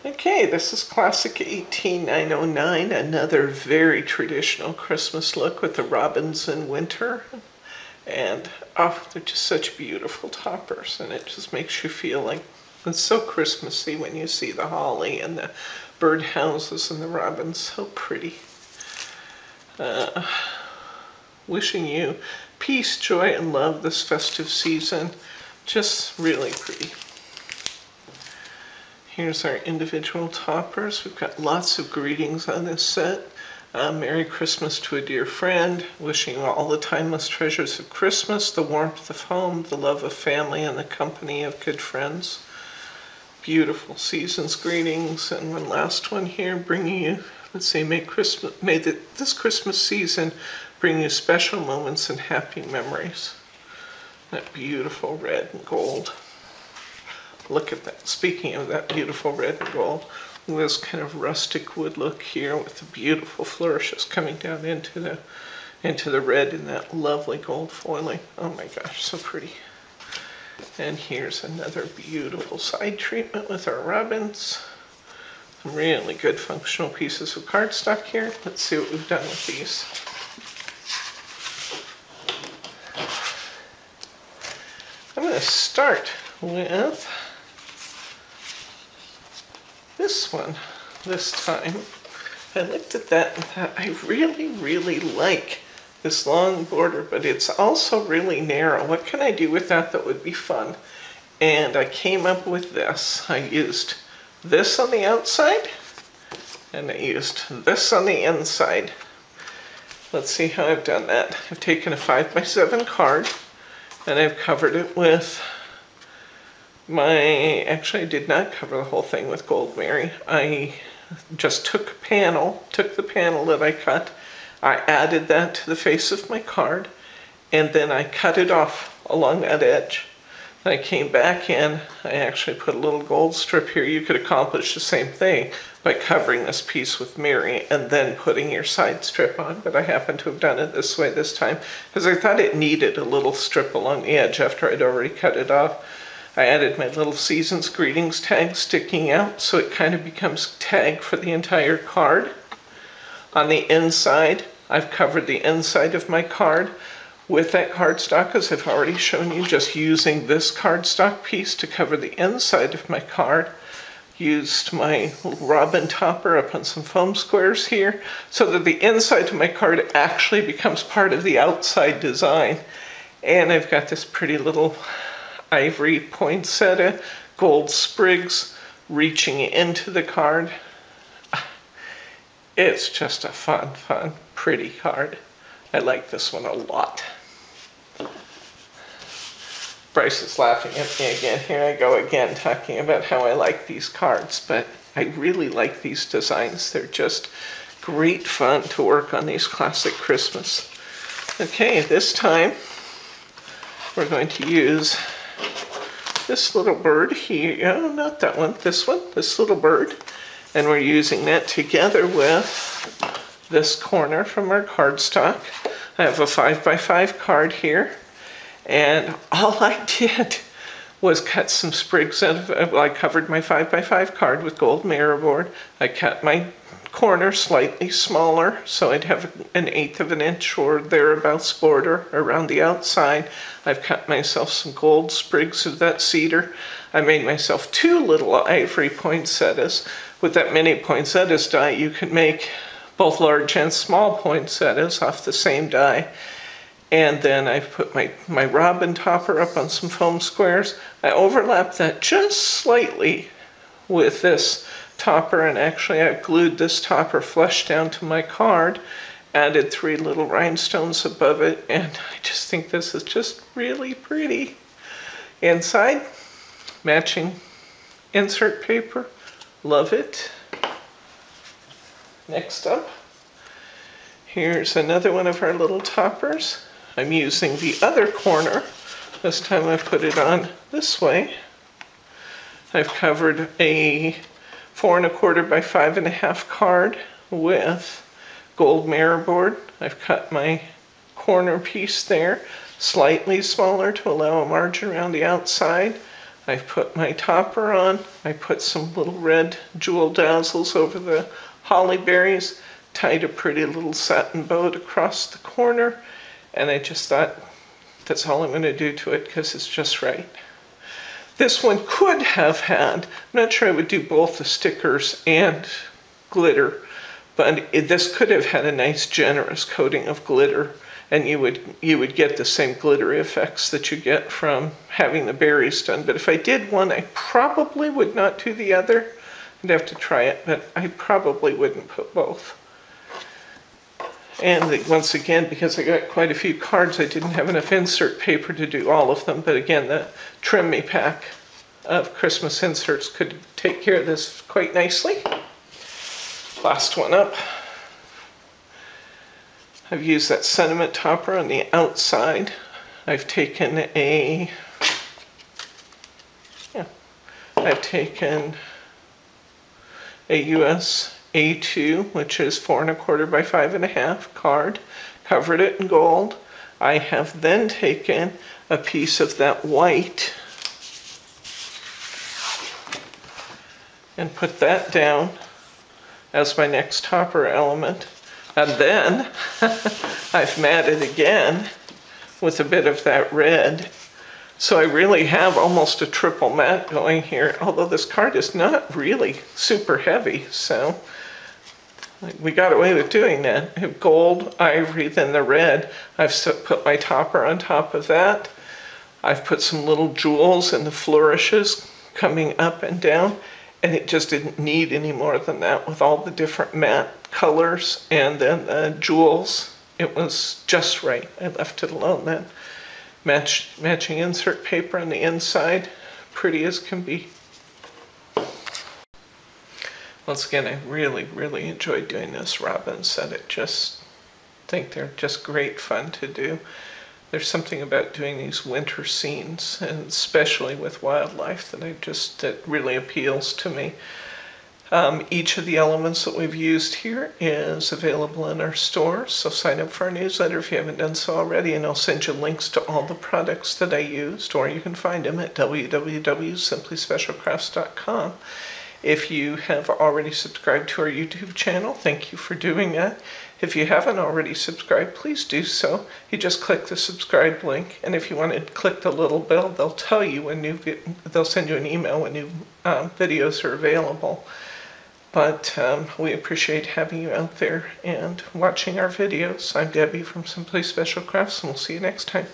Okay, this is Classic18-909, another very traditional Christmas look with the robins in winter. And oh, they're just such beautiful toppers, and it just makes you feel like it's so Christmassy when you see the holly and the bird houses and the robins. So pretty. Wishing you peace, joy, and love this festive season. Just really pretty. Here's our individual toppers. We've got lots of greetings on this set. Merry Christmas to a dear friend. Wishing you all the timeless treasures of Christmas, the warmth of home, the love of family, and the company of good friends. Beautiful season's greetings. And one last one here, bringing you, let's say, may this Christmas season bring you special moments and happy memories. That beautiful red and gold. Look at that. Speaking of that beautiful red and gold, this kind of rustic wood look here with the beautiful flourishes coming down into the red in that lovely gold foiling. Oh my gosh, so pretty. And here's another beautiful side treatment with our robins. Some really good functional pieces of cardstock here. Let's see what we've done with these. I'm going to start with this one this time. I looked at that and thought, I really like this long border, but it's also really narrow. What can I do with that would be fun? And I came up with this. I used this on the outside, and I used this on the inside. Let's see how I've done that. I've taken a 5x7 card, and I've covered it with actually I did not cover the whole thing with Gold Mary. I just took the panel that I cut, I added that to the face of my card, and then I cut it off along that edge. Then I came back in, I actually put a little gold strip here. You could accomplish the same thing by covering this piece with Mary and then putting your side strip on, but I happen to have done it this way this time because I thought it needed a little strip along the edge after I'd already cut it off. I added my little Season's Greetings tag sticking out, so it kind of becomes tag for the entire card. On the inside, I've covered the inside of my card with that cardstock, as I've already shown you, just using this cardstock piece to cover the inside of my card. Used my robin topper up on some foam squares here, so that the inside of my card actually becomes part of the outside design. And I've got this pretty little ivory poinsettia, gold sprigs reaching into the card. It's just a fun, pretty card. I like this one a lot. Bryce is laughing at me again. Here I go again, talking about how I like these cards, but I really like these designs. They're just great fun to work on these Classic Christmas. Okay, this time we're going to use this little bird here. Oh, not that one. This one. This little bird. And we're using that together with this corner from our cardstock. I have a 5x5 card here. And all I did was cut some sprigs out of, well, I covered my 5x5 card with gold mirror board. I cut my corner slightly smaller, so I'd have an 1/8 of an inch or thereabouts border around the outside. I've cut myself some gold sprigs of that cedar. I made myself 2 little ivory poinsettias. With that mini poinsettias die, you can make both large and small poinsettias off the same die. And then I've put my robin topper up on some foam squares. I overlapped that just slightly with this topper, and actually I glued this topper flush down to my card, added 3 little rhinestones above it, and I just think this is just really pretty. Inside, matching insert paper. Love it. Next up, here's another one of our little toppers. I'm using the other corner. This time I put it on this way. I've covered a 4 1/4 by 5 1/2 card with gold mirror board. I've cut my corner piece there slightly smaller to allow a margin around the outside. I've put my topper on. I put some little red jewel dazzles over the holly berries, tied a pretty little satin bow across the corner, and I just thought that's all I'm going to do to it because it's just right. This one could have had, I'm not sure I would do both the stickers and glitter, but this could have had a nice generous coating of glitter, and you would get the same glittery effects that you get from having the berries done. But if I did one, I probably would not do the other. I'd have to try it, but I probably wouldn't put both. And once again, because I got quite a few cards, I didn't have enough insert paper to do all of them. But again, the Trim Me pack of Christmas inserts could take care of this quite nicely. Last one up. I've used that sentiment topper on the outside. I've taken a US A2, which is 4 1/4 by 5 1/2 card, covered it in gold. I have then taken a piece of that white and put that down as my next topper element. And then I've matted again with a bit of that red. So I really have almost a triple matte going here, although this card is not really super heavy, so we got away with doing that. I have gold, ivory, then the red. I've put my topper on top of that. I've put some little jewels and the flourishes coming up and down, and it just didn't need any more than that with all the different matte colors and then the jewels. It was just right. I left it alone then. Matching insert paper on the inside, pretty as can be. Once again, I really, really enjoyed doing this robin set. I just think they're just great fun to do. There's something about doing these winter scenes, and especially with wildlife, that really appeals to me. Each of the elements that we've used here is available in our store, so sign up for our newsletter if you haven't done so already, and I'll send you links to all the products that I used, or you can find them at www.simplyspecialcrafts.com. If you have already subscribed to our YouTube channel, thank you for doing that. If you haven't already subscribed, please do so. You just click the subscribe link, and if you want to click the little bell, they'll tell you when they'll send you an email when new videos are available. But we appreciate having you out there and watching our videos. I'm Debbie from Simply Special Crafts, and we'll see you next time.